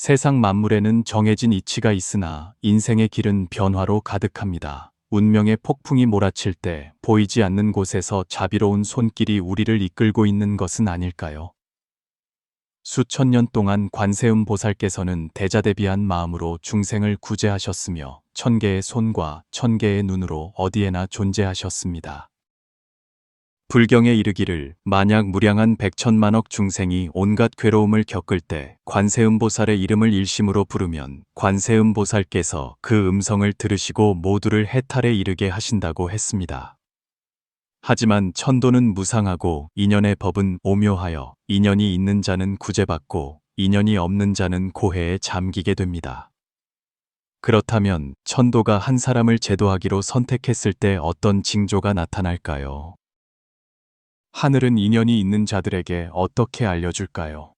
세상 만물에는 정해진 이치가 있으나 인생의 길은 변화로 가득합니다. 운명의 폭풍이 몰아칠 때 보이지 않는 곳에서 자비로운 손길이 우리를 이끌고 있는 것은 아닐까요? 수천 년 동안 관세음 보살께서는 대자대비한 마음으로 중생을 구제하셨으며 천 개의 손과 천 개의 눈으로 어디에나 존재하셨습니다. 불경에 이르기를 만약 무량한 백천만억 중생이 온갖 괴로움을 겪을 때 관세음보살의 이름을 일심으로 부르면 관세음보살께서 그 음성을 들으시고 모두를 해탈에 이르게 하신다고 했습니다. 하지만 천도는 무상하고 인연의 법은 오묘하여 인연이 있는 자는 구제받고 인연이 없는 자는 고해에 잠기게 됩니다. 그렇다면 천도가 한 사람을 제도하기로 선택했을 때 어떤 징조가 나타날까요? 하늘은 인연이 있는 자들에게 어떻게 알려줄까요?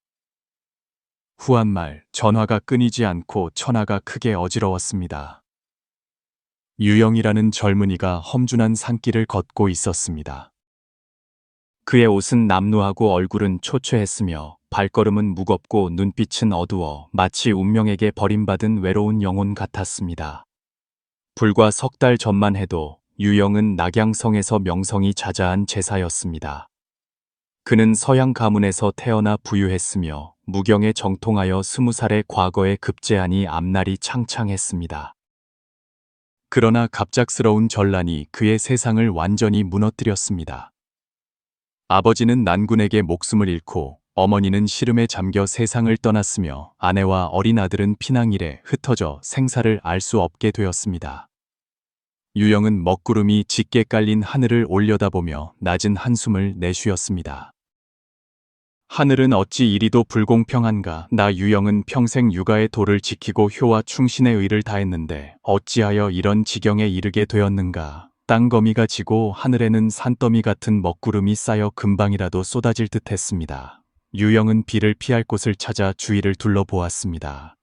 후한말, 전화가 끊이지 않고 천하가 크게 어지러웠습니다. 유영이라는 젊은이가 험준한 산길을 걷고 있었습니다. 그의 옷은 남루하고 얼굴은 초췌했으며 발걸음은 무겁고 눈빛은 어두워 마치 운명에게 버림받은 외로운 영혼 같았습니다. 불과 석 달 전만 해도 유영은 낙양성에서 명성이 자자한 제사였습니다. 그는 서양 가문에서 태어나 부유했으며 무경에 정통하여 20살의 과거에 급제하니 앞날이 창창했습니다. 그러나 갑작스러운 전란이 그의 세상을 완전히 무너뜨렸습니다. 아버지는 난군에게 목숨을 잃고 어머니는 시름에 잠겨 세상을 떠났으며 아내와 어린 아들은 피낭일에 흩어져 생사를 알 수 없게 되었습니다. 유영은 먹구름이 짙게 깔린 하늘을 올려다보며 낮은 한숨을 내쉬었습니다. 하늘은 어찌 이리도 불공평한가. 나 유영은 평생 육아의 도를 지키고 효와 충신의 의를 다했는데 어찌하여 이런 지경에 이르게 되었는가. 땅거미가 지고 하늘에는 산더미 같은 먹구름이 쌓여 금방이라도 쏟아질 듯 했습니다. 유영은 비를 피할 곳을 찾아 주위를 둘러보았습니다.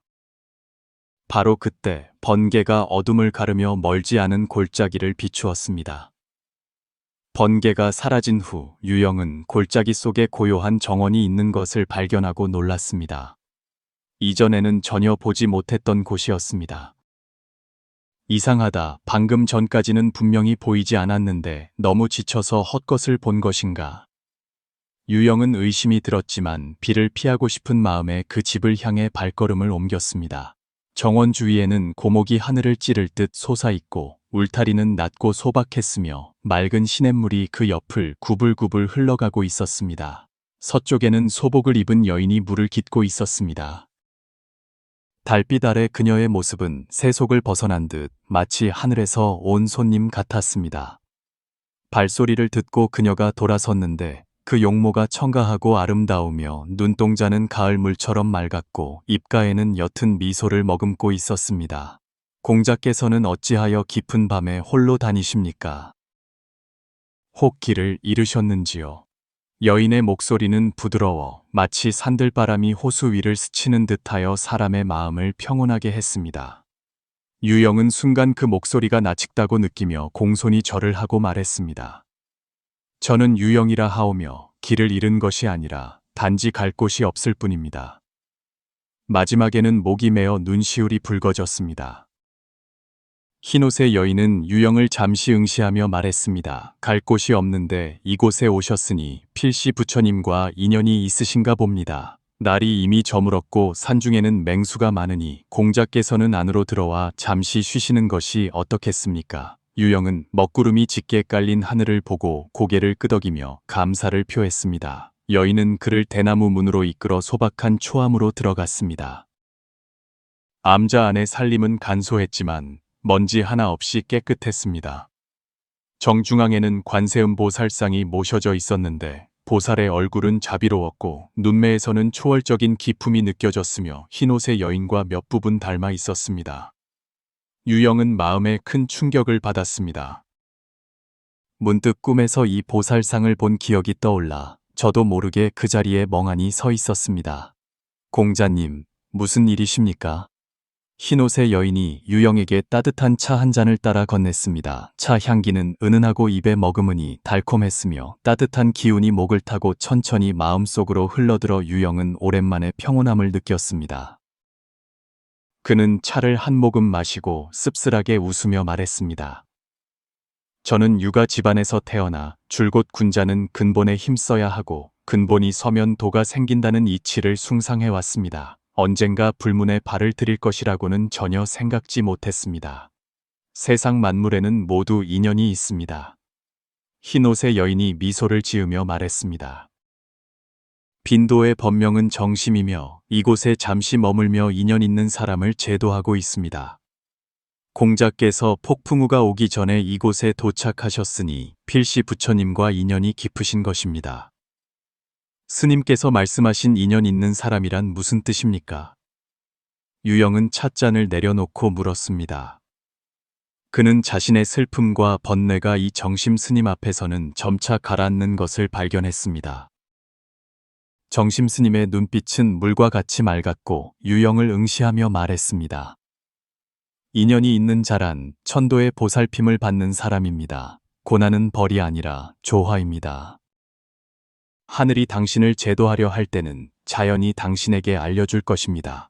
바로 그때 번개가 어둠을 가르며 멀지 않은 골짜기를 비추었습니다. 번개가 사라진 후 유영은 골짜기 속에 고요한 정원이 있는 것을 발견하고 놀랐습니다. 이전에는 전혀 보지 못했던 곳이었습니다. 이상하다. 방금 전까지는 분명히 보이지 않았는데 너무 지쳐서 헛것을 본 것인가. 유영은 의심이 들었지만 비를 피하고 싶은 마음에 그 집을 향해 발걸음을 옮겼습니다. 정원 주위에는 고목이 하늘을 찌를 듯 솟아있고 울타리는 낮고 소박했으며 맑은 시냇물이 그 옆을 구불구불 흘러가고 있었습니다. 서쪽에는 소복을 입은 여인이 물을 깃고 있었습니다. 달빛 아래 그녀의 모습은 세속을 벗어난 듯 마치 하늘에서 온 손님 같았습니다. 발소리를 듣고 그녀가 돌아섰는데 그 용모가 청가하고 아름다우며 눈동자는 가을 물처럼 맑았고 입가에는 옅은 미소를 머금고 있었습니다. 공자께서는 어찌하여 깊은 밤에 홀로 다니십니까? 혹 길을 잃으셨는지요? 여인의 목소리는 부드러워 마치 산들바람이 호수 위를 스치는 듯하여 사람의 마음을 평온하게 했습니다. 유영은 순간 그 목소리가 나직다고 느끼며 공손히 절을 하고 말했습니다. 저는 유영이라 하오며 길을 잃은 것이 아니라 단지 갈 곳이 없을 뿐입니다. 마지막에는 목이 메어 눈시울이 붉어졌습니다. 흰옷의 여인은 유영을 잠시 응시하며 말했습니다. 갈 곳이 없는데 이곳에 오셨으니 필시 부처님과 인연이 있으신가 봅니다. 날이 이미 저물었고 산중에는 맹수가 많으니 공자께서는 안으로 들어와 잠시 쉬시는 것이 어떻겠습니까? 유영은 먹구름이 짙게 깔린 하늘을 보고 고개를 끄덕이며 감사를 표했습니다. 여인은 그를 대나무 문으로 이끌어 소박한 초암으로 들어갔습니다. 암자 안의 살림은 간소했지만 먼지 하나 없이 깨끗했습니다. 정중앙에는 관세음보살상이 모셔져 있었는데 보살의 얼굴은 자비로웠고 눈매에서는 초월적인 기품이 느껴졌으며 흰옷의 여인과 몇 부분 닮아 있었습니다. 유영은 마음에 큰 충격을 받았습니다. 문득 꿈에서 이 보살상을 본 기억이 떠올라 저도 모르게 그 자리에 멍하니 서 있었습니다. 공자님, 무슨 일이십니까? 흰옷의 여인이 유영에게 따뜻한 차 한 잔을 따라 건넸습니다. 차 향기는 은은하고 입에 머금으니 달콤했으며 따뜻한 기운이 목을 타고 천천히 마음속으로 흘러들어 유영은 오랜만에 평온함을 느꼈습니다. 그는 차를 한 모금 마시고 씁쓸하게 웃으며 말했습니다. 저는 육아 집안에서 태어나 줄곧 군자는 근본에 힘써야 하고 근본이 서면 도가 생긴다는 이치를 숭상해 왔습니다. 언젠가 불문에 발을 들일 것이라고는 전혀 생각지 못했습니다. 세상 만물에는 모두 인연이 있습니다. 흰옷의 여인이 미소를 지으며 말했습니다. 빈도의 법명은 정심이며 이곳에 잠시 머물며 인연 있는 사람을 제도하고 있습니다. 공자께서 폭풍우가 오기 전에 이곳에 도착하셨으니 필시 부처님과 인연이 깊으신 것입니다. 스님께서 말씀하신 인연 있는 사람이란 무슨 뜻입니까? 유영은 찻잔을 내려놓고 물었습니다. 그는 자신의 슬픔과 번뇌가 이 정심 스님 앞에서는 점차 가라앉는 것을 발견했습니다. 정심 스님의 눈빛은 물과 같이 맑았고 유영을 응시하며 말했습니다. 인연이 있는 자란 천도의 보살핌을 받는 사람입니다. 고난은 벌이 아니라 조화입니다. 하늘이 당신을 제도하려 할 때는 자연이 당신에게 알려줄 것입니다.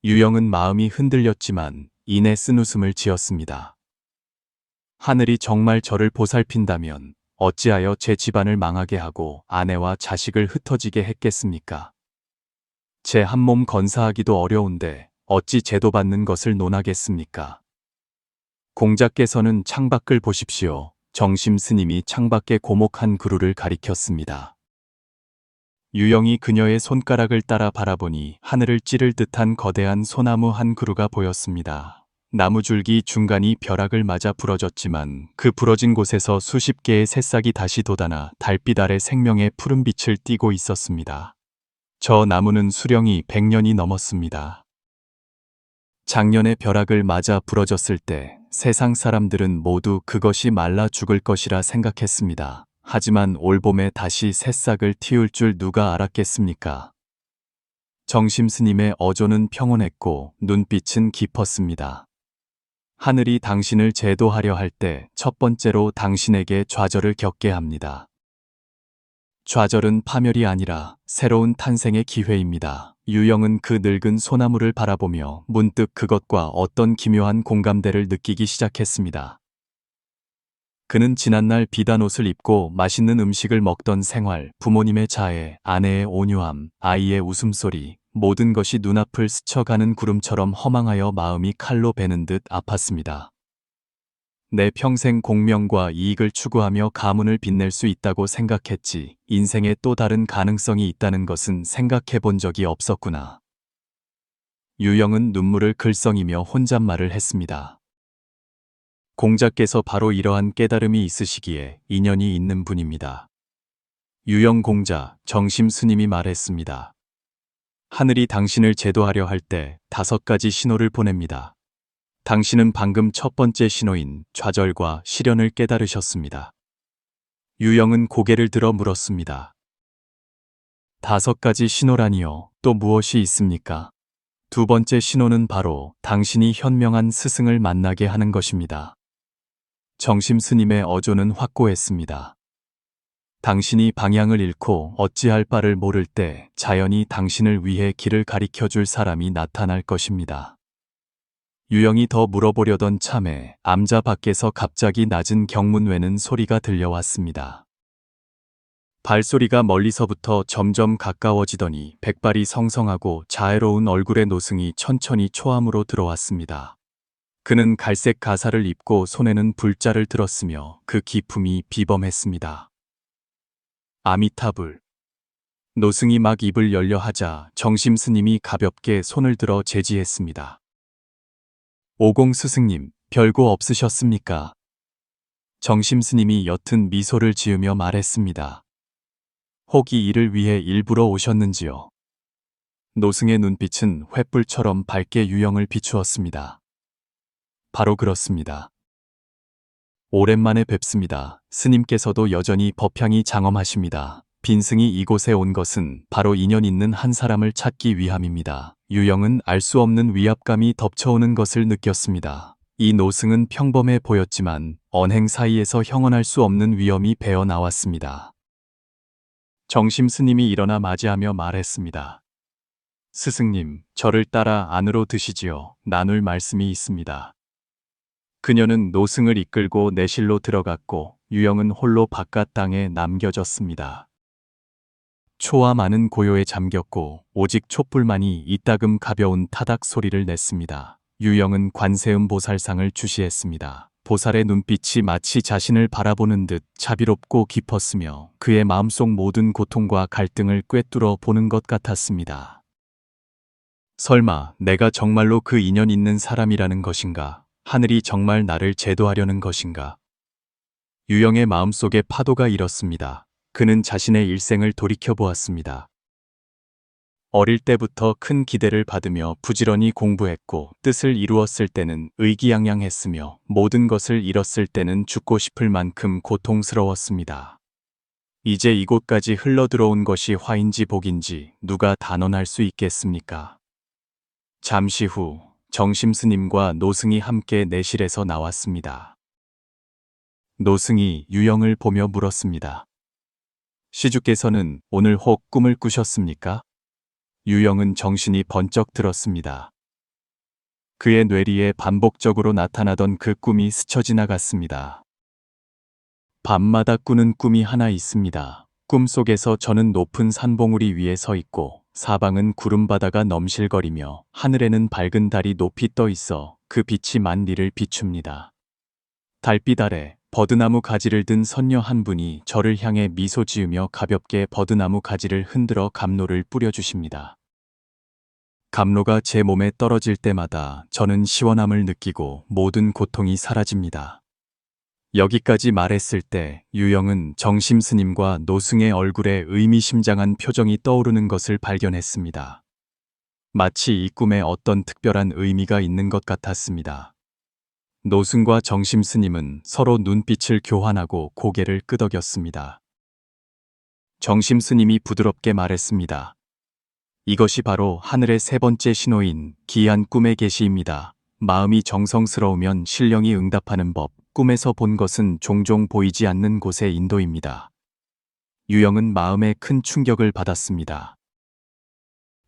유영은 마음이 흔들렸지만 이내 쓴웃음을 지었습니다. 하늘이 정말 저를 보살핀다면 어찌하여 제 집안을 망하게 하고 아내와 자식을 흩어지게 했겠습니까? 제 한 몸 건사하기도 어려운데 어찌 제도받는 것을 논하겠습니까? 공자께서는 창밖을 보십시오. 정심 스님이 창밖에 고목한 그루를 가리켰습니다. 유영이 그녀의 손가락을 따라 바라보니 하늘을 찌를 듯한 거대한 소나무 한 그루가 보였습니다. 나무줄기 중간이 벼락을 맞아 부러졌지만 그 부러진 곳에서 수십 개의 새싹이 다시 돋아나 달빛 아래 생명의 푸른빛을 띠고 있었습니다. 저 나무는 수령이 100년이 넘었습니다. 작년에 벼락을 맞아 부러졌을 때 세상 사람들은 모두 그것이 말라 죽을 것이라 생각했습니다. 하지만 올봄에 다시 새싹을 틔울 줄 누가 알았겠습니까? 정심 스님의 어조는 평온했고 눈빛은 깊었습니다. 하늘이 당신을 제도하려 할 때 첫 번째로 당신에게 좌절을 겪게 합니다. 좌절은 파멸이 아니라 새로운 탄생의 기회입니다. 유영은 그 늙은 소나무를 바라보며 문득 그것과 어떤 기묘한 공감대를 느끼기 시작했습니다. 그는 지난날 비단 옷을 입고 맛있는 음식을 먹던 생활, 부모님의 자애, 아내의 온유함, 아이의 웃음소리, 모든 것이 눈앞을 스쳐가는 구름처럼 허망하여 마음이 칼로 베는 듯 아팠습니다. 내 평생 공명과 이익을 추구하며 가문을 빛낼 수 있다고 생각했지, 인생에 또 다른 가능성이 있다는 것은 생각해 본 적이 없었구나. 유영은 눈물을 글썽이며 혼잣말을 했습니다. 공자께서 바로 이러한 깨달음이 있으시기에 인연이 있는 분입니다. 유영 공자, 정심 스님이 말했습니다. 하늘이 당신을 제도하려 할 때 5가지 신호를 보냅니다. 당신은 방금 첫 번째 신호인 좌절과 시련을 깨달으셨습니다. 유영은 고개를 들어 물었습니다. 5가지 신호라니요, 또 무엇이 있습니까? 두 번째 신호는 바로 당신이 현명한 스승을 만나게 하는 것입니다. 정심 스님의 어조는 확고했습니다. 당신이 방향을 잃고 어찌할 바를 모를 때 자연이 당신을 위해 길을 가리켜 줄 사람이 나타날 것입니다. 유영이 더 물어보려던 참에 암자 밖에서 갑자기 낮은 경문 외는 소리가 들려왔습니다. 발소리가 멀리서부터 점점 가까워지더니 백발이 성성하고 자애로운 얼굴의 노승이 천천히 초암으로 들어왔습니다. 그는 갈색 가사를 입고 손에는 불자를 들었으며 그 기품이 비범했습니다. 아미타불. 노승이 막 입을 열려 하자 정심 스님이 가볍게 손을 들어 제지했습니다. 오공 스승님, 별거 없으셨습니까? 정심 스님이 옅은 미소를 지으며 말했습니다. 혹이 이를 위해 일부러 오셨는지요? 노승의 눈빛은 횃불처럼 밝게 유영을 비추었습니다. 바로 그렇습니다. 오랜만에 뵙습니다. 스님께서도 여전히 법향이 장엄하십니다. 빈승이 이곳에 온 것은 바로 인연 있는 한 사람을 찾기 위함입니다. 유영은 알 수 없는 위압감이 덮쳐오는 것을 느꼈습니다. 이 노승은 평범해 보였지만 언행 사이에서 형언할 수 없는 위험이 배어 나왔습니다. 정심 스님이 일어나 맞이하며 말했습니다. 스승님, 저를 따라 안으로 드시지요. 나눌 말씀이 있습니다. 그녀는 노승을 이끌고 내실로 들어갔고 유영은 홀로 바깥 땅에 남겨졌습니다. 초와 많은 고요에 잠겼고 오직 촛불만이 이따금 가벼운 타닥 소리를 냈습니다. 유영은 관세음 보살상을 주시했습니다. 보살의 눈빛이 마치 자신을 바라보는 듯 자비롭고 깊었으며 그의 마음속 모든 고통과 갈등을 꿰뚫어 보는 것 같았습니다. 설마 내가 정말로 그 인연 있는 사람이라는 것인가? 하늘이 정말 나를 제도하려는 것인가? 유영의 마음속에 파도가 일었습니다. 그는 자신의 일생을 돌이켜보았습니다. 어릴 때부터 큰 기대를 받으며 부지런히 공부했고 뜻을 이루었을 때는 의기양양했으며 모든 것을 잃었을 때는 죽고 싶을 만큼 고통스러웠습니다. 이제 이곳까지 흘러들어온 것이 화인지 복인지 누가 단언할 수 있겠습니까? 잠시 후 정심스님과 노승이 함께 내실에서 나왔습니다. 노승이 유영을 보며 물었습니다. 시주께서는 오늘 혹 꿈을 꾸셨습니까? 유영은 정신이 번쩍 들었습니다. 그의 뇌리에 반복적으로 나타나던 그 꿈이 스쳐 지나갔습니다. 밤마다 꾸는 꿈이 하나 있습니다. 꿈속에서 저는 높은 산봉우리 위에 서 있고 사방은 구름바다가 넘실거리며 하늘에는 밝은 달이 높이 떠 있어 그 빛이 만리를 비춥니다. 달빛 아래 버드나무 가지를 든 선녀 한 분이 저를 향해 미소 지으며 가볍게 버드나무 가지를 흔들어 감로를 뿌려주십니다. 감로가 제 몸에 떨어질 때마다 저는 시원함을 느끼고 모든 고통이 사라집니다. 여기까지 말했을 때 유영은 정심스님과 노승의 얼굴에 의미심장한 표정이 떠오르는 것을 발견했습니다. 마치 이 꿈에 어떤 특별한 의미가 있는 것 같았습니다. 노승과 정심스님은 서로 눈빛을 교환하고 고개를 끄덕였습니다. 정심스님이 부드럽게 말했습니다. 이것이 바로 하늘의 세 번째 신호인 기이한 꿈의 계시입니다. 마음이 정성스러우면 신령이 응답하는 법, 꿈에서 본 것은 종종 보이지 않는 곳의 인도입니다. 유영은 마음에 큰 충격을 받았습니다.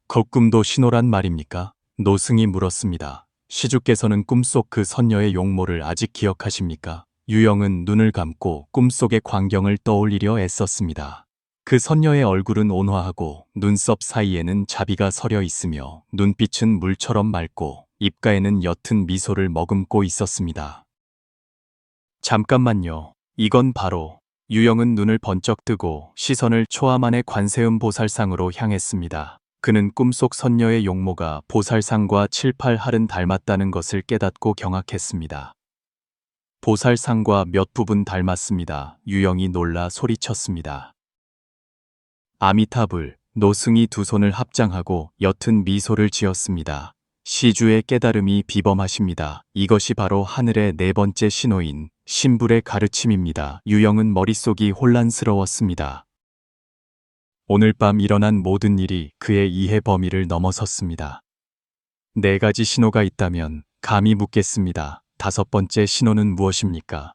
겉꿈도 신호란 말입니까? 노승이 물었습니다. 시주께서는 꿈속 그 선녀의 용모를 아직 기억하십니까? 유영은 눈을 감고 꿈속의 광경을 떠올리려 애썼습니다. 그 선녀의 얼굴은 온화하고 눈썹 사이에는 자비가 서려 있으며 눈빛은 물처럼 맑고 입가에는 옅은 미소를 머금고 있었습니다. 잠깐만요. 이건 바로... 유영은 눈을 번쩍 뜨고 시선을 초아만의 관세음 보살상으로 향했습니다. 그는 꿈속 선녀의 용모가 보살상과 7, 8할은 닮았다는 것을 깨닫고 경악했습니다. 보살상과 몇 부분 닮았습니다. 유영이 놀라 소리쳤습니다. 아미타불, 노승이 두 손을 합장하고 옅은 미소를 지었습니다. 시주의 깨달음이 비범하십니다. 이것이 바로 하늘의 네 번째 신호인 신불의 가르침입니다. 유영은 머릿속이 혼란스러웠습니다. 오늘 밤 일어난 모든 일이 그의 이해 범위를 넘어섰습니다. 네 가지 신호가 있다면 감히 묻겠습니다. 다섯 번째 신호는 무엇입니까?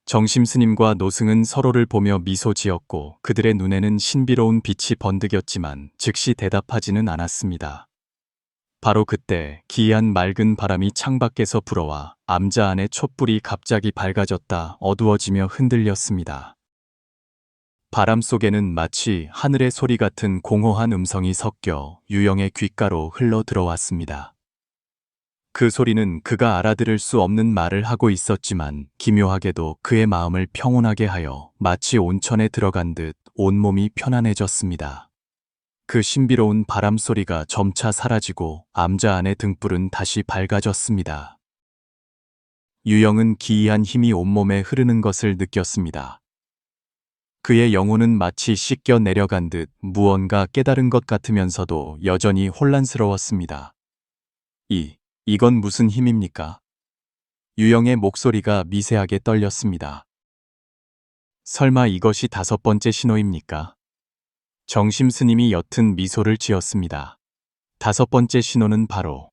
정심스님과 노승은 서로를 보며 미소 지었고 그들의 눈에는 신비로운 빛이 번득였지만 즉시 대답하지는 않았습니다. 바로 그때 기이한 맑은 바람이 창밖에서 불어와 암자 안의 촛불이 갑자기 밝아졌다 어두워지며 흔들렸습니다. 바람 속에는 마치 하늘의 소리 같은 공허한 음성이 섞여 유영의 귓가로 흘러 들어왔습니다. 그 소리는 그가 알아들을 수 없는 말을 하고 있었지만 기묘하게도 그의 마음을 평온하게 하여 마치 온천에 들어간 듯 온몸이 편안해졌습니다. 그 신비로운 바람 소리가 점차 사라지고 암자 안의 등불은 다시 밝아졌습니다. 유영은 기이한 힘이 온몸에 흐르는 것을 느꼈습니다. 그의 영혼은 마치 씻겨 내려간 듯 무언가 깨달은 것 같으면서도 여전히 혼란스러웠습니다. 이건 무슨 힘입니까? 유영의 목소리가 미세하게 떨렸습니다. 설마 이것이 다섯 번째 신호입니까? 정심스님이 옅은 미소를 지었습니다. 다섯 번째 신호는 바로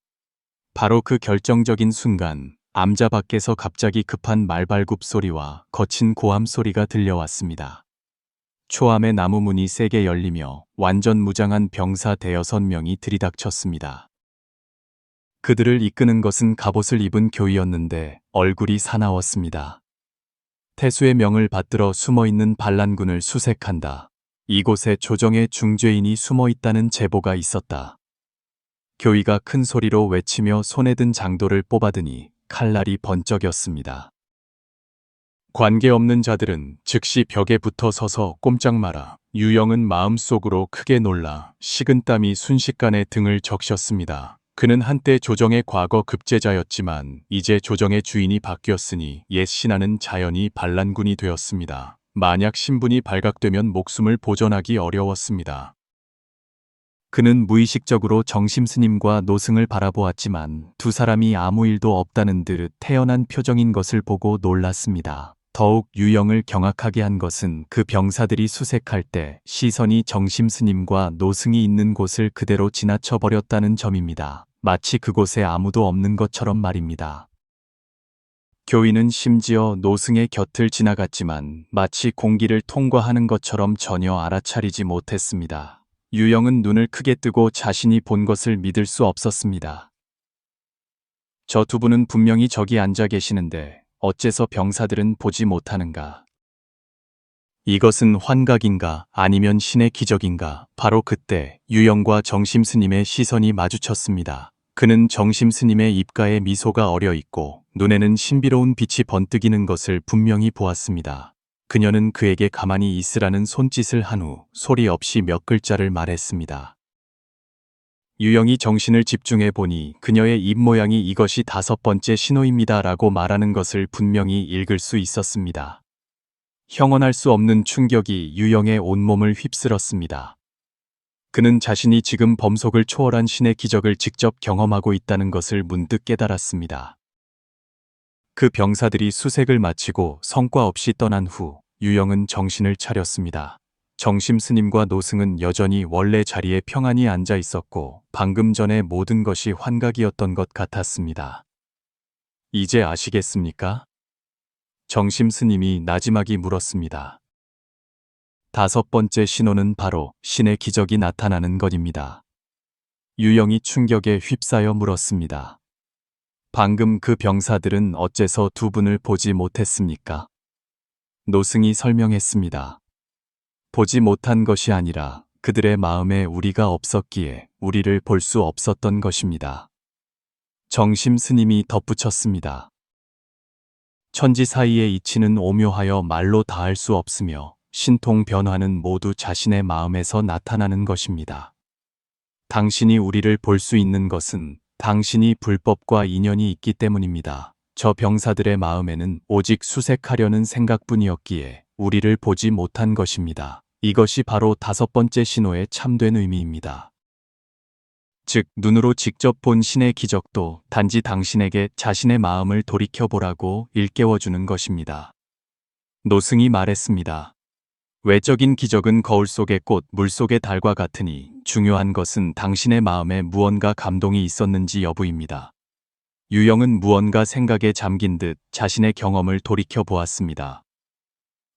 그 결정적인 순간 암자 밖에서 갑자기 급한 말발굽 소리와 거친 고함 소리가 들려왔습니다. 초암의 나무 문이 세게 열리며 완전 무장한 병사 대여섯 명이 들이닥쳤습니다. 그들을 이끄는 것은 갑옷을 입은 교이였는데 얼굴이 사나웠습니다. 태수의 명을 받들어 숨어있는 반란군을 수색한다. 이곳에 조정의 중죄인이 숨어있다는 제보가 있었다. 교이가 큰 소리로 외치며 손에 든 장도를 뽑아드니 칼날이 번쩍였습니다. 관계없는 자들은 즉시 벽에 붙어 서서 꼼짝 마라. 유영은 마음속으로 크게 놀라 식은땀이 순식간에 등을 적셨습니다. 그는 한때 조정의 과거 급제자였지만 이제 조정의 주인이 바뀌었으니 옛 신하는 자연히 반란군이 되었습니다. 만약 신분이 발각되면 목숨을 보존하기 어려웠습니다. 그는 무의식적으로 정심스님과 노승을 바라보았지만 두 사람이 아무 일도 없다는 듯 태연한 표정인 것을 보고 놀랐습니다. 더욱 유영을 경악하게 한 것은 그 병사들이 수색할 때 시선이 정심스님과 노승이 있는 곳을 그대로 지나쳐 버렸다는 점입니다. 마치 그곳에 아무도 없는 것처럼 말입니다. 교인은 심지어 노승의 곁을 지나갔지만 마치 공기를 통과하는 것처럼 전혀 알아차리지 못했습니다. 유영은 눈을 크게 뜨고 자신이 본 것을 믿을 수 없었습니다. 저 두 분은 분명히 저기 앉아 계시는데 어째서 병사들은 보지 못하는가? 이것은 환각인가 아니면 신의 기적인가? 바로 그때 유영과 정심스님의 시선이 마주쳤습니다. 그는 정심스님의 입가에 미소가 어려 있고 눈에는 신비로운 빛이 번뜩이는 것을 분명히 보았습니다. 그녀는 그에게 가만히 있으라는 손짓을 한 후 소리 없이 몇 글자를 말했습니다. 유영이 정신을 집중해 보니 그녀의 입모양이 이것이 다섯 번째 신호입니다 라고 말하는 것을 분명히 읽을 수 있었습니다. 형언할 수 없는 충격이 유영의 온몸을 휩쓸었습니다. 그는 자신이 지금 범속을 초월한 신의 기적을 직접 경험하고 있다는 것을 문득 깨달았습니다. 그 병사들이 수색을 마치고 성과 없이 떠난 후 유영은 정신을 차렸습니다. 정심스님과 노승은 여전히 원래 자리에 평안히 앉아 있었고 방금 전에 모든 것이 환각이었던 것 같았습니다. 이제 아시겠습니까? 정심스님이 나지막이 물었습니다. 다섯 번째 신호는 바로 신의 기적이 나타나는 것입니다. 유영이 충격에 휩싸여 물었습니다. 방금 그 병사들은 어째서 두 분을 보지 못했습니까? 노승이 설명했습니다. 보지 못한 것이 아니라 그들의 마음에 우리가 없었기에 우리를 볼 수 없었던 것입니다. 정심스님이 덧붙였습니다. 천지 사이의 이치는 오묘하여 말로 다할 수 없으며 신통 변화는 모두 자신의 마음에서 나타나는 것입니다. 당신이 우리를 볼 수 있는 것은 당신이 불법과 인연이 있기 때문입니다. 저 병사들의 마음에는 오직 수색하려는 생각뿐이었기에 우리를 보지 못한 것입니다. 이것이 바로 다섯 번째 신호의 참된 의미입니다. 즉, 눈으로 직접 본 신의 기적도 단지 당신에게 자신의 마음을 돌이켜보라고 일깨워주는 것입니다. 노승이 말했습니다. 외적인 기적은 거울 속의 꽃, 물 속의 달과 같으니 중요한 것은 당신의 마음에 무언가 감동이 있었는지 여부입니다. 유영은 무언가 생각에 잠긴 듯 자신의 경험을 돌이켜 보았습니다.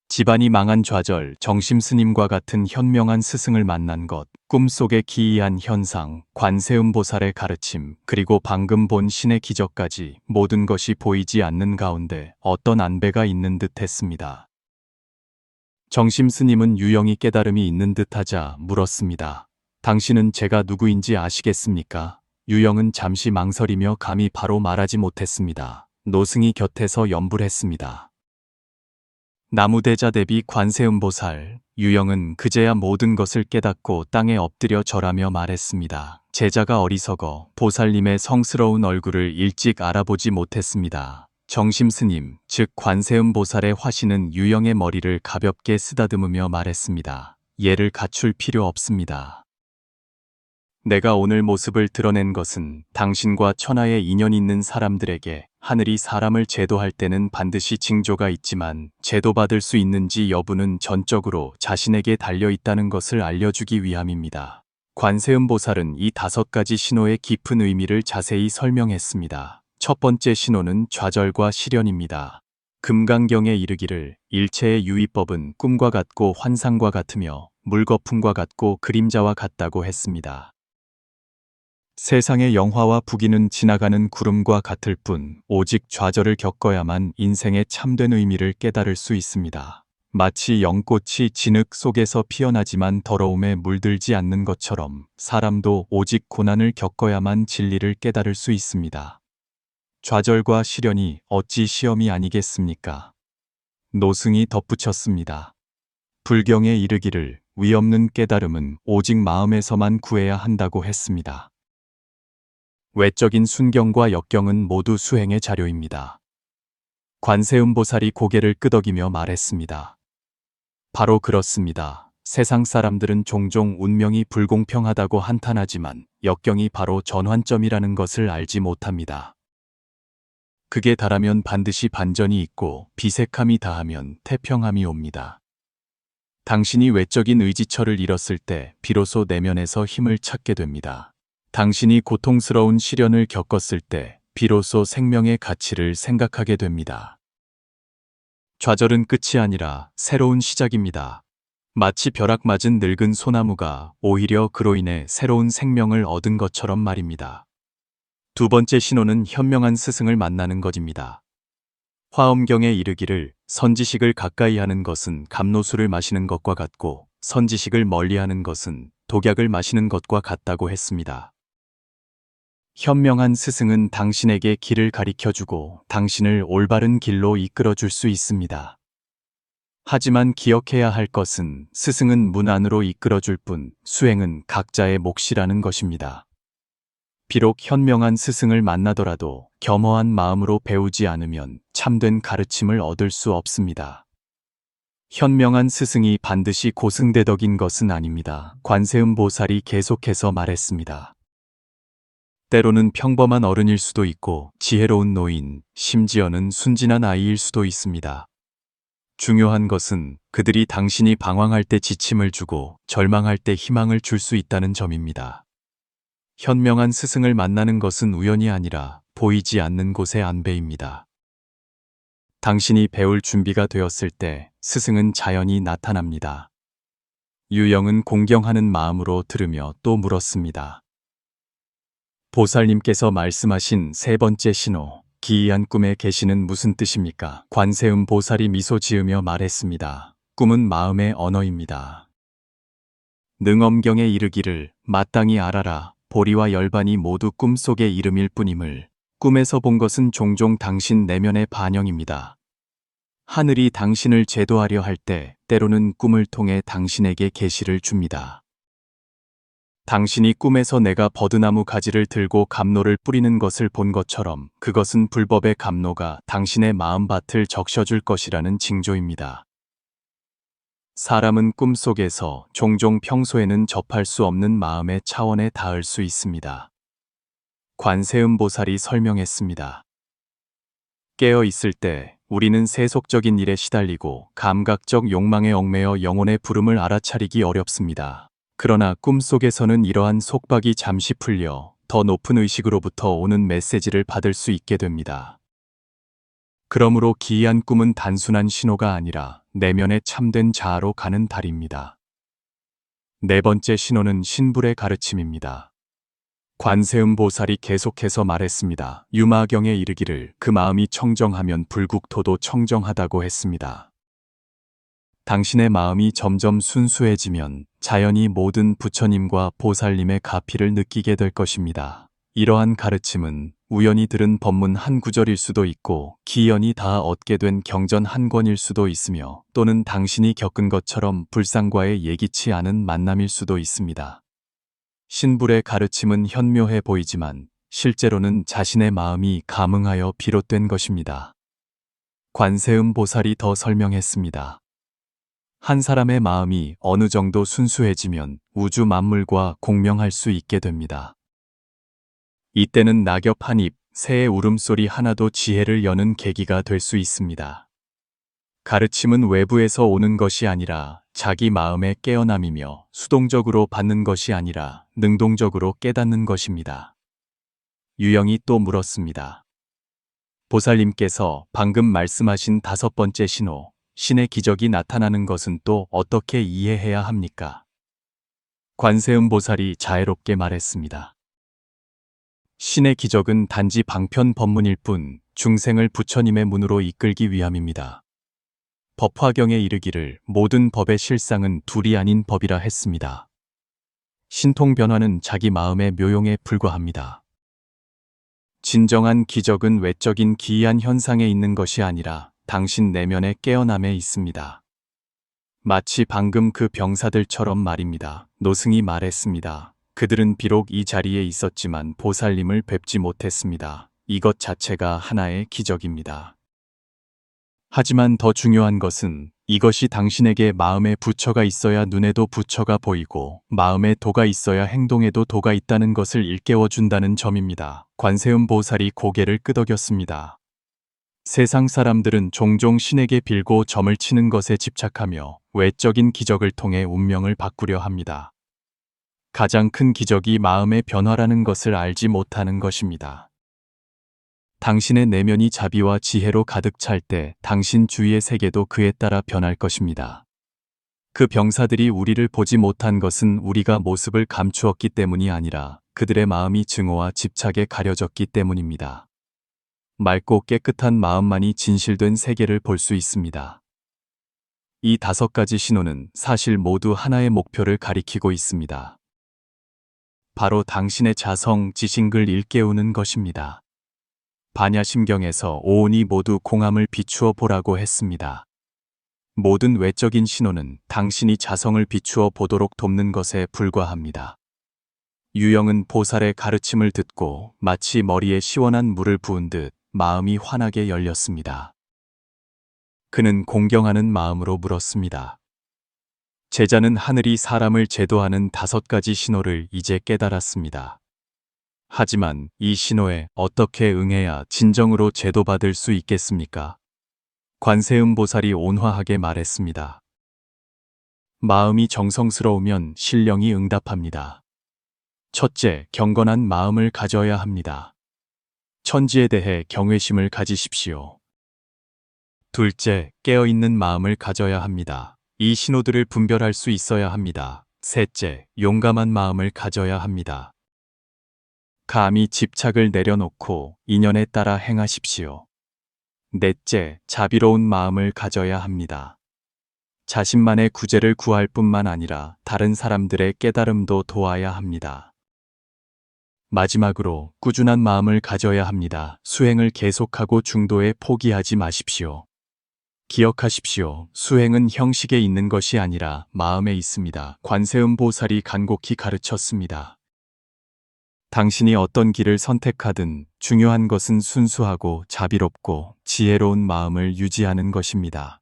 집안이 망한 좌절, 정심스님과 같은 현명한 스승을 만난 것, 꿈속의 기이한 현상, 관세음보살의 가르침, 그리고 방금 본 신의 기적까지 모든 것이 보이지 않는 가운데 어떤 안배가 있는 듯 했습니다. 정심스님은 유영이 깨달음이 있는 듯하자 물었습니다. 당신은 제가 누구인지 아시겠습니까? 유영은 잠시 망설이며 감히 바로 말하지 못했습니다. 노승이 곁에서 염불했습니다. 나무대자 대비 관세음보살. 유영은 그제야 모든 것을 깨닫고 땅에 엎드려 절하며 말했습니다. 제자가 어리석어 보살님의 성스러운 얼굴을 일찍 알아보지 못했습니다. 정심스님, 즉 관세음보살의 화신은 유영의 머리를 가볍게 쓰다듬으며 말했습니다. 예를 갖출 필요 없습니다. 내가 오늘 모습을 드러낸 것은 당신과 천하에 인연 있는 사람들에게 하늘이 사람을 제도할 때는 반드시 징조가 있지만 제도받을 수 있는지 여부는 전적으로 자신에게 달려 있다는 것을 알려주기 위함입니다. 관세음보살은 이 다섯 가지 신호의 깊은 의미를 자세히 설명했습니다. 첫 번째 신호는 좌절과 시련입니다. 금강경에 이르기를 일체의 유의법은 꿈과 같고 환상과 같으며 물거품과 같고 그림자와 같다고 했습니다. 세상의 영화와 부귀는 지나가는 구름과 같을 뿐 오직 좌절을 겪어야만 인생의 참된 의미를 깨달을 수 있습니다. 마치 연꽃이 진흙 속에서 피어나지만 더러움에 물들지 않는 것처럼 사람도 오직 고난을 겪어야만 진리를 깨달을 수 있습니다. 좌절과 시련이 어찌 시험이 아니겠습니까? 노승이 덧붙였습니다. 불경에 이르기를 위 없는 깨달음은 오직 마음에서만 구해야 한다고 했습니다. 외적인 순경과 역경은 모두 수행의 자료입니다. 관세음보살이 고개를 끄덕이며 말했습니다. 바로 그렇습니다. 세상 사람들은 종종 운명이 불공평하다고 한탄하지만 역경이 바로 전환점이라는 것을 알지 못합니다. 극에 달하면 반드시 반전이 있고 비색함이 다하면 태평함이 옵니다. 당신이 외적인 의지처를 잃었을 때 비로소 내면에서 힘을 찾게 됩니다. 당신이 고통스러운 시련을 겪었을 때 비로소 생명의 가치를 생각하게 됩니다. 좌절은 끝이 아니라 새로운 시작입니다. 마치 벼락 맞은 늙은 소나무가 오히려 그로 인해 새로운 생명을 얻은 것처럼 말입니다. 두 번째 신호는 현명한 스승을 만나는 것입니다. 화엄경에 이르기를 선지식을 가까이 하는 것은 감로수를 마시는 것과 같고 선지식을 멀리하는 것은 독약을 마시는 것과 같다고 했습니다. 현명한 스승은 당신에게 길을 가리켜주고 당신을 올바른 길로 이끌어줄 수 있습니다. 하지만 기억해야 할 것은 스승은 문 안으로 이끌어줄 뿐 수행은 각자의 몫이라는 것입니다. 비록 현명한 스승을 만나더라도 겸허한 마음으로 배우지 않으면 참된 가르침을 얻을 수 없습니다. 현명한 스승이 반드시 고승대덕인 것은 아닙니다. 관세음보살이 계속해서 말했습니다. 때로는 평범한 어른일 수도 있고 지혜로운 노인, 심지어는 순진한 아이일 수도 있습니다. 중요한 것은 그들이 당신이 방황할 때 지침을 주고 절망할 때 희망을 줄 수 있다는 점입니다. 현명한 스승을 만나는 것은 우연이 아니라 보이지 않는 곳의 안배입니다. 당신이 배울 준비가 되었을 때 스승은 자연히 나타납니다. 유영은 공경하는 마음으로 들으며 또 물었습니다. 보살님께서 말씀하신 세 번째 신호, 기이한 꿈의 계시는 무슨 뜻입니까? 관세음 보살이 미소 지으며 말했습니다. 꿈은 마음의 언어입니다. 능엄경에 이르기를 마땅히 알아라. 보리와 열반이 모두 꿈속의 이름일 뿐임을. 꿈에서 본 것은 종종 당신 내면의 반영입니다. 하늘이 당신을 제도하려 할 때 때로는 꿈을 통해 당신에게 계시를 줍니다. 당신이 꿈에서 내가 버드나무 가지를 들고 감로를 뿌리는 것을 본 것처럼 그것은 불법의 감로가 당신의 마음밭을 적셔줄 것이라는 징조입니다. 사람은 꿈속에서 종종 평소에는 접할 수 없는 마음의 차원에 닿을 수 있습니다. 관세음보살이 설명했습니다. 깨어 있을 때 우리는 세속적인 일에 시달리고 감각적 욕망에 얽매여 영혼의 부름을 알아차리기 어렵습니다. 그러나 꿈속에서는 이러한 속박이 잠시 풀려 더 높은 의식으로부터 오는 메시지를 받을 수 있게 됩니다. 그러므로 기이한 꿈은 단순한 신호가 아니라 내면의 참된 자아로 가는 달입니다. 네 번째 신호는 신불의 가르침입니다. 관세음보살이 계속해서 말했습니다. 유마경에 이르기를 그 마음이 청정하면 불국토도 청정하다고 했습니다. 당신의 마음이 점점 순수해지면 자연히 모든 부처님과 보살님의 가피를 느끼게 될 것입니다. 이러한 가르침은 우연히 들은 법문 한 구절일 수도 있고 기연이 다 얻게 된 경전 한 권일 수도 있으며 또는 당신이 겪은 것처럼 불상과의 예기치 않은 만남일 수도 있습니다. 신불의 가르침은 현묘해 보이지만 실제로는 자신의 마음이 감응하여 비롯된 것입니다. 관세음 보살이 더 설명했습니다. 한 사람의 마음이 어느 정도 순수해지면 우주 만물과 공명할 수 있게 됩니다. 이때는 낙엽 한 잎, 새의 울음소리 하나도 지혜를 여는 계기가 될 수 있습니다. 가르침은 외부에서 오는 것이 아니라 자기 마음의 깨어남이며 수동적으로 받는 것이 아니라 능동적으로 깨닫는 것입니다. 유영이 또 물었습니다. 보살님께서 방금 말씀하신 5번째 신호, 신의 기적이 나타나는 것은 또 어떻게 이해해야 합니까? 관세음 보살이 자애롭게 말했습니다. 신의 기적은 단지 방편 법문일 뿐 중생을 부처님의 문으로 이끌기 위함입니다. 법화경에 이르기를 모든 법의 실상은 둘이 아닌 법이라 했습니다. 신통 변화는 자기 마음의 묘용에 불과합니다. 진정한 기적은 외적인 기이한 현상에 있는 것이 아니라 당신 내면의 깨어남에 있습니다. 마치 방금 그 병사들처럼 말입니다. 노승이 말했습니다. 그들은 비록 이 자리에 있었지만 보살님을 뵙지 못했습니다. 이것 자체가 하나의 기적입니다. 하지만 더 중요한 것은 이것이 당신에게 마음에 부처가 있어야 눈에도 부처가 보이고 마음에 도가 있어야 행동에도 도가 있다는 것을 일깨워 준다는 점입니다. 관세음 보살이 고개를 끄덕였습니다. 세상 사람들은 종종 신에게 빌고 점을 치는 것에 집착하며 외적인 기적을 통해 운명을 바꾸려 합니다. 가장 큰 기적이 마음의 변화라는 것을 알지 못하는 것입니다. 당신의 내면이 자비와 지혜로 가득 찰 때 당신 주위의 세계도 그에 따라 변할 것입니다. 그 병사들이 우리를 보지 못한 것은 우리가 모습을 감추었기 때문이 아니라 그들의 마음이 증오와 집착에 가려졌기 때문입니다. 맑고 깨끗한 마음만이 진실된 세계를 볼 수 있습니다. 이 5가지 신호는 사실 모두 하나의 목표를 가리키고 있습니다. 바로 당신의 자성, 지신글 일깨우는 것입니다. 반야심경에서 오온이 모두 공함을 비추어 보라고 했습니다. 모든 외적인 신호는 당신이 자성을 비추어 보도록 돕는 것에 불과합니다. 유영은 보살의 가르침을 듣고 마치 머리에 시원한 물을 부은 듯 마음이 환하게 열렸습니다. 그는 공경하는 마음으로 물었습니다. 제자는 하늘이 사람을 제도하는 5가지 신호를 이제 깨달았습니다. 하지만 이 신호에 어떻게 응해야 진정으로 제도받을 수 있겠습니까? 관세음 보살이 온화하게 말했습니다. 마음이 정성스러우면 신령이 응답합니다. 첫째, 경건한 마음을 가져야 합니다. 천지에 대해 경외심을 가지십시오. 둘째, 깨어있는 마음을 가져야 합니다. 이 신호들을 분별할 수 있어야 합니다. 셋째, 용감한 마음을 가져야 합니다. 감히 집착을 내려놓고 인연에 따라 행하십시오. 넷째, 자비로운 마음을 가져야 합니다. 자신만의 구제를 구할 뿐만 아니라 다른 사람들의 깨달음도 도와야 합니다. 마지막으로 꾸준한 마음을 가져야 합니다. 수행을 계속하고 중도에 포기하지 마십시오. 기억하십시오. 수행은 형식에 있는 것이 아니라 마음에 있습니다. 관세음 보살이 간곡히 가르쳤습니다. 당신이 어떤 길을 선택하든 중요한 것은 순수하고 자비롭고 지혜로운 마음을 유지하는 것입니다.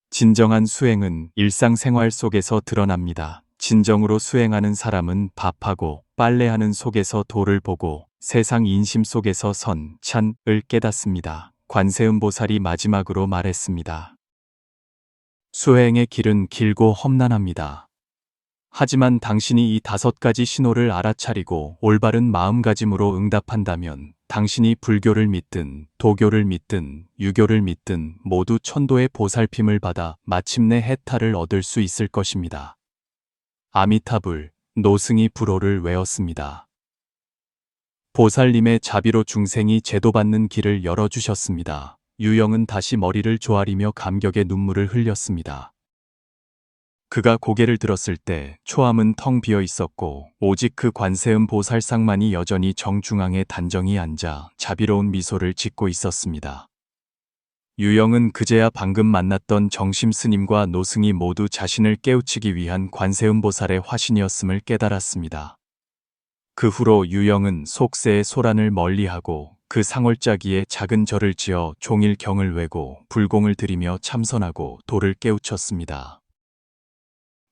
진정한 수행은 일상생활 속에서 드러납니다. 진정으로 수행하는 사람은 밥하고 빨래하는 속에서 도를 보고 세상 인심 속에서 선, 찬을 깨닫습니다. 관세음 보살이 마지막으로 말했습니다. 수행의 길은 길고 험난합니다. 하지만 당신이 이 5가지 신호를 알아차리고 올바른 마음가짐으로 응답한다면 당신이 불교를 믿든 도교를 믿든 유교를 믿든 모두 천도의 보살핌을 받아 마침내 해탈을 얻을 수 있을 것입니다. 아미타불, 노승이 불호를 외웠습니다. 보살님의 자비로 중생이 제도받는 길을 열어주셨습니다. 유영은 다시 머리를 조아리며 감격의 눈물을 흘렸습니다. 그가 고개를 들었을 때 초암은 텅 비어 있었고 오직 그 관세음 보살상만이 여전히 정중앙에 단정히 앉아 자비로운 미소를 짓고 있었습니다. 유영은 그제야 방금 만났던 정심 스님과 노승이 모두 자신을 깨우치기 위한 관세음 보살의 화신이었음을 깨달았습니다. 그 후로 유영은 속세의 소란을 멀리하고 그 상월자기에 작은 절을 지어 종일 경을 외고 불공을 드리며 참선하고 도를 깨우쳤습니다.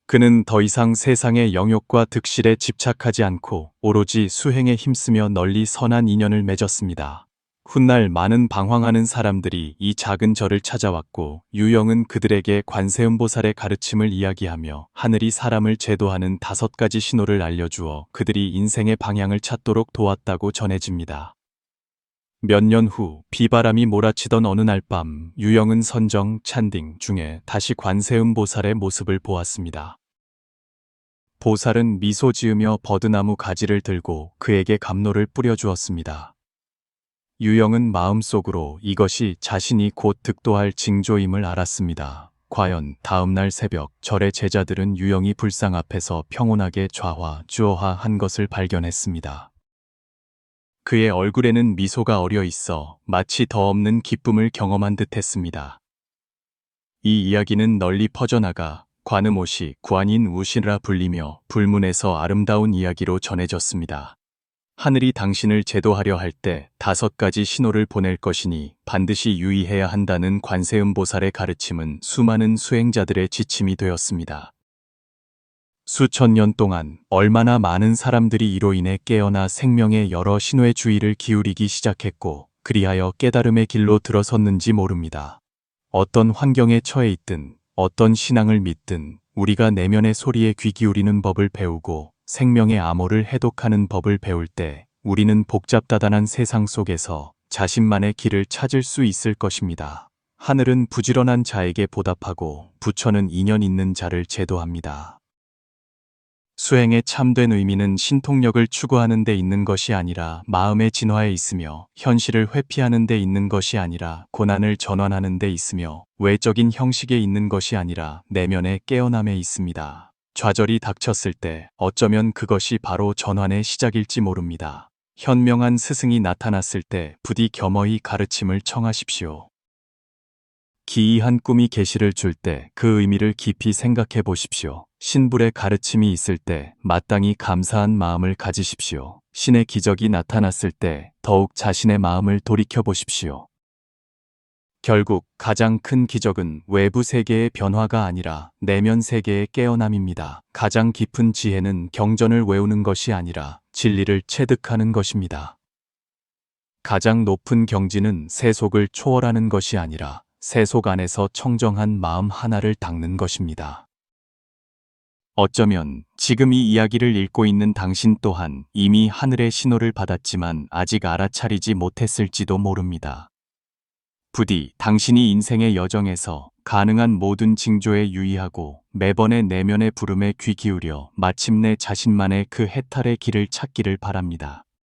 그는 더 이상 세상의 영욕과 득실에 집착하지 않고 오로지 수행에 힘쓰며 널리 선한 인연을 맺었습니다. 훗날 많은 방황하는 사람들이 이 작은 절을 찾아왔고 유영은 그들에게 관세음보살의 가르침을 이야기하며 하늘이 사람을 제도하는 5가지 신호를 알려주어 그들이 인생의 방향을 찾도록 도왔다고 전해집니다. 몇 년 후 비바람이 몰아치던 어느 날 밤 유영은 선정, 찬딩 중에 다시 관세음 보살의 모습을 보았습니다. 보살은 미소 지으며 버드나무 가지를 들고 그에게 감로를 뿌려주었습니다. 유영은 마음속으로 이것이 자신이 곧 득도할 징조임을 알았습니다. 과연 다음날 새벽 절의 제자들은 유영이 불상 앞에서 평온하게 좌화, 주어화 한 것을 발견했습니다. 그의 얼굴에는 미소가 어려 있어 마치 더 없는 기쁨을 경험한 듯했습니다. 이 이야기는 널리 퍼져나가 관음옷이 구안인 우시라 불리며 불문에서 아름다운 이야기로 전해졌습니다. 하늘이 당신을 제도하려 할 때 5가지 신호를 보낼 것이니 반드시 유의해야 한다는 관세음보살의 가르침은 수많은 수행자들의 지침이 되었습니다. 수천 년 동안 얼마나 많은 사람들이 이로 인해 깨어나 생명의 여러 신호에 주의를 기울이기 시작했고 그리하여 깨달음의 길로 들어섰는지 모릅니다. 어떤 환경에 처해 있든 어떤 신앙을 믿든 우리가 내면의 소리에 귀 기울이는 법을 배우고 생명의 암호를 해독하는 법을 배울 때 우리는 복잡다단한 세상 속에서 자신만의 길을 찾을 수 있을 것입니다. 하늘은 부지런한 자에게 보답하고 부처는 인연 있는 자를 제도합니다. 수행의 참된 의미는 신통력을 추구하는 데 있는 것이 아니라 마음의 진화에 있으며 현실을 회피하는 데 있는 것이 아니라 고난을 전환하는 데 있으며 외적인 형식에 있는 것이 아니라 내면의 깨어남에 있습니다. 좌절이 닥쳤을 때 어쩌면 그것이 바로 전환의 시작일지 모릅니다. 현명한 스승이 나타났을 때 부디 겸허히 가르침을 청하십시오. 기이한 꿈이 계시를 줄 때 그 의미를 깊이 생각해 보십시오. 신불의 가르침이 있을 때 마땅히 감사한 마음을 가지십시오. 신의 기적이 나타났을 때 더욱 자신의 마음을 돌이켜 보십시오. 결국 가장 큰 기적은 외부 세계의 변화가 아니라 내면 세계의 깨어남입니다. 가장 깊은 지혜는 경전을 외우는 것이 아니라 진리를 체득하는 것입니다. 가장 높은 경지는 세속을 초월하는 것이 아니라 세속 안에서 청정한 마음 하나를 닦는 것입니다. 어쩌면 지금 이 이야기를 읽고 있는 당신 또한 이미 하늘의 신호를 받았지만 아직 알아차리지 못했을지도 모릅니다. 부디 당신이 인생의 여정에서 가능한 모든 징조에 유의하고 매번의 내면의 부름에 귀 기울여 마침내 자신만의 그 해탈의 길을 찾기를 바랍니다.